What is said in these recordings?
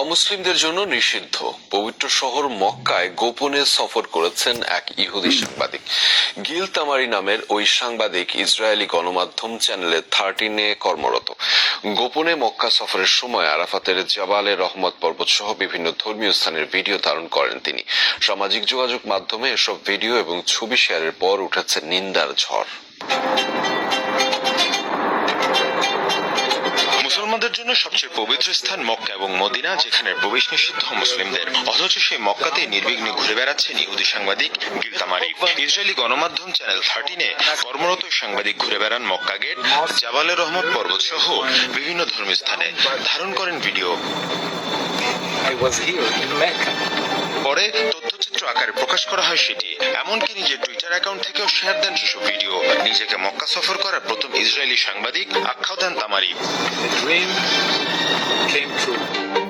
অমুসলিমদের জন্য নিষিদ্ধ পবিত্র শহর মক্কায় গোপনে সফর করেছেন এক ইহুদি সাংবাদিক। গিল তামারি নামের ওই সাংবাদিক ইসরায়েলি গণমাধ্যম চ্যানেলে 13 কর্মরত। গোপনে মক্কা সফরের সময় আরাফাতের জাবালে রহমত পর্বত সহ বিভিন্ন ধর্মীয় স্থানের ভিডিও ধারণ করেন তিনি। সামাজিক যোগাযোগ মাধ্যমে এসব ভিডিও এবং ছবি শেয়ারের পর উঠেছে নিন্দার ঝড়। মুসলমানদের জন্য সবচেয়ে পবিত্র স্থান মক্কা এবং মদিনা, যেখানে প্রবেশ নিষিদ্ধ মুসলিমদের, অথচ সেই মক্কাতে নির্বিঘ্নে ঘুরে বেড়াচ্ছেন ইহুদি সাংবাদিক গিল তামারি। ইসরায়েলি গণমাধ্যম চ্যানেল 13-এ কর্মরত সাংবাদিক ঘুরে বেড়ান মক্কা গেট, জাবালে রহমত পর্বত সহ বিভিন্ন ধর্মীয় স্থানে, ধারণ করেন ভিডিও। পরে তথ্যচিত্র আকারে প্রকাশ করা হয় সেটি, এমনকি নিজের টুইটার অ্যাকাউন্ট থেকেও শেয়ার দেন সেসব ভিডিও। নিজেকে মক্কা সফর করা প্রথম ইসরায়েলি সাংবাদিক আখ্যাও দেন তামারি।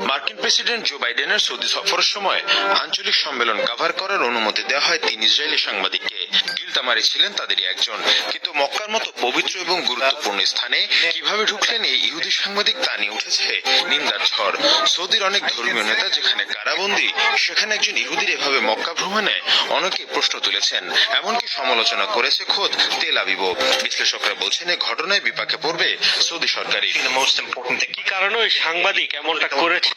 মার্কিন প্রেসিডেন্ট জো বাইডেনের সৌদি সফরের সময় আঞ্চলিক সম্মেলন কভার করার অনুমতি দেওয়া হয় 3 ইসরায়েলি সাংবাদিককে। গিল তামারি ছিলেন তাদেরই একজন। কিন্তু মক্কার মতো পবিত্র এবং গুরুত্বপূর্ণ স্থানে কিভাবে ঢুকলেন এই ইহুদি সাংবাদিক, তা নিয়ে উঠেছে নিন্দার ঝড়। সৌদির অনেক ধর্মীয় নেতা যেখানে কারাবন্দী, সেখানে একজন ইহুদির এভাবে মক্কা ভ্রমণে অনেকে প্রশ্ন তুলেছেন, এমনকি সমালোচনা করেছে খোদ তেল আবিবও। বিশ্লেষকরা বলছেন এই ঘটনায় বিপাকে পড়বে সৌদি সরকারই। কি কারণে ওই সাংবাদিক এমনটা করেছে?